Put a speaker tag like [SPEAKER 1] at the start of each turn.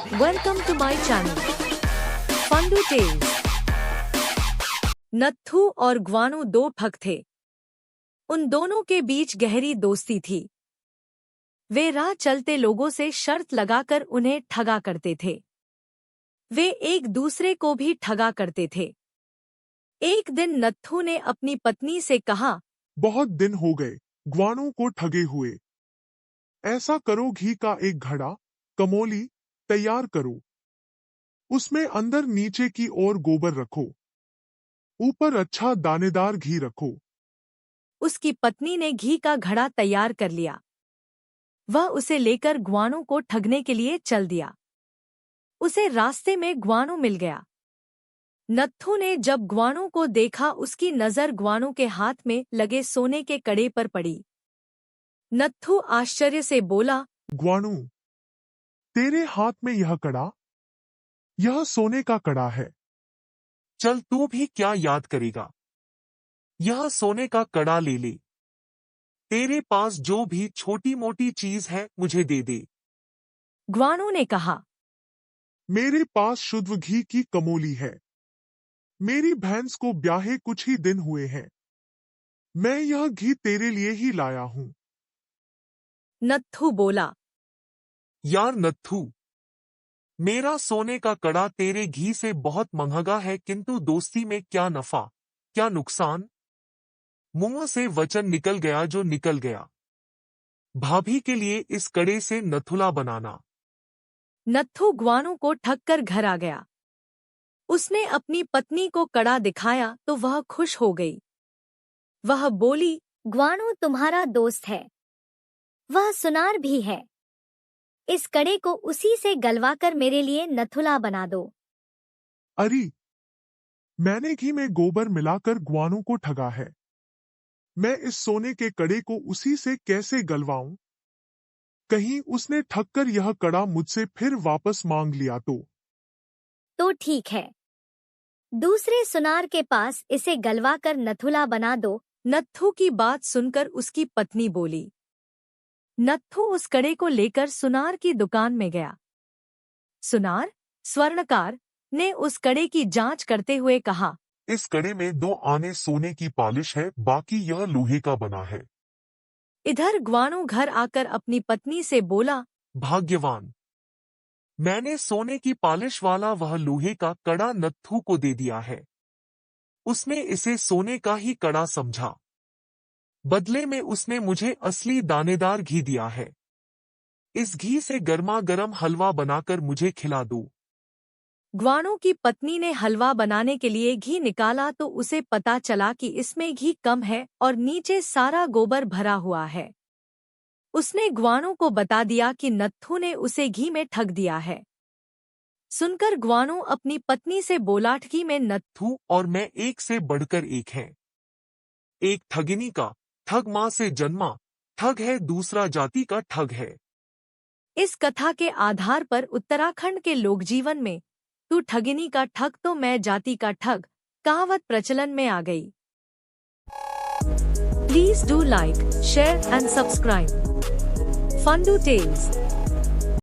[SPEAKER 1] Welcome to my channel, Fundu Tales। Nathu और ग्वानू दो ठग थे। उन दोनों के बीच गहरी दोस्ती थी। वे राह चलते लोगों से शर्त लगाकर उन्हें ठगा करते थे। वे एक दूसरे को भी ठगा करते थे। एक दिन नत्थू ने अपनी पत्नी से कहा,
[SPEAKER 2] बहुत दिन हो गए ग्वानू को ठगे हुए। ऐसा करो, घी का एक घड़ा कमोली तैयार करो। उसमें अंदर नीचे की ओर गोबर रखो, ऊपर अच्छा दानेदार घी रखो।
[SPEAKER 1] उसकी पत्नी ने घी का घड़ा तैयार कर लिया। वह उसे लेकर ग्वानू को ठगने के लिए चल दिया। उसे रास्ते में ग्वानू मिल गया। नत्थू ने जब ग्वानू को देखा, उसकी नजर ग्वानू के हाथ में लगे सोने के कड़े पर पड़ी। नत्थू आश्चर्य से बोला,
[SPEAKER 2] ग्वानू, तेरे हाथ में यह कड़ा? यह सोने का कड़ा है।
[SPEAKER 3] चल, तू भी क्या याद करेगा। यह सोने का कड़ा ले ले। तेरे पास जो भी छोटी मोटी चीज है मुझे दे दे।
[SPEAKER 1] ग्वानू ने कहा,
[SPEAKER 2] मेरे पास शुद्ध घी की कमोली है। मेरी भैंस को ब्याहे कुछ ही दिन हुए हैं। मैं यह घी तेरे लिए ही लाया हूँ।
[SPEAKER 1] नत्थू बोला,
[SPEAKER 3] यार नत्थू, मेरा सोने का कड़ा तेरे घी से बहुत महंगा है, किंतु दोस्ती में क्या नफा क्या नुकसान। मुंह से वचन निकल गया जो निकल गया। भाभी के लिए इस कड़े से नथुला बनाना।
[SPEAKER 1] नत्थू ग्वानू को ठगकर घर आ गया। उसने अपनी पत्नी को कड़ा दिखाया तो वह खुश हो गई। वह बोली,
[SPEAKER 4] ग्वानू तुम्हारा दोस्त है, वह सुनार भी है। इस कड़े को उसी से गलवाकर मेरे लिए नथुला बना दो।
[SPEAKER 2] अरे, मैंने घी में गोबर मिलाकर ग्वानू को ठगा है। मैं इस सोने के कड़े को उसी से कैसे गलवाऊं? कहीं उसने ठगकर यह कड़ा मुझसे फिर वापस मांग लिया तो
[SPEAKER 4] ठीक है, दूसरे सुनार के पास इसे गलवाकर नथुला बना दो।
[SPEAKER 1] नत्थू की बात सुनकर उसकी पत्नी बोली। नत्थू उस कड़े को लेकर सुनार की दुकान में गया। सुनार, स्वर्णकार, ने उस कड़े की जांच करते हुए कहा,
[SPEAKER 2] इस कड़े में 2 आने सोने की पॉलिश है, बाकी यह लोहे का बना है।
[SPEAKER 1] इधर ग्वानू घर आकर अपनी पत्नी से बोला,
[SPEAKER 3] भाग्यवान, मैंने सोने की पॉलिश वाला वह लोहे का कड़ा नत्थू को दे दिया है। उसने इसे सोने का ही कड़ा समझा। बदले में उसने मुझे असली दानेदार घी दिया है। इस घी से गर्मा गर्म हलवा बनाकर मुझे खिला दो।
[SPEAKER 1] ग्वानू की पत्नी ने हलवा बनाने के लिए घी निकाला तो उसे पता चला कि इसमें घी कम है और नीचे सारा गोबर भरा हुआ है। उसने ग्वानू को बता दिया कि नत्थू ने उसे घी में ठग दिया है। सुनकर ग्वानू अपनी पत्नी से बोला, घी में
[SPEAKER 3] नत्थू और मैं एक से बढ़कर एक हैं। एक ठगिनी का ठग माँ से जन्मा ठग है, दूसरा जाति का ठग है।
[SPEAKER 1] इस कथा के आधार पर उत्तराखंड के लोक जीवन में तू ठगिनी का ठग तो मैं जाति का ठग कहावत प्रचलन में आ गई। Please do like, share and subscribe Fundu Tales।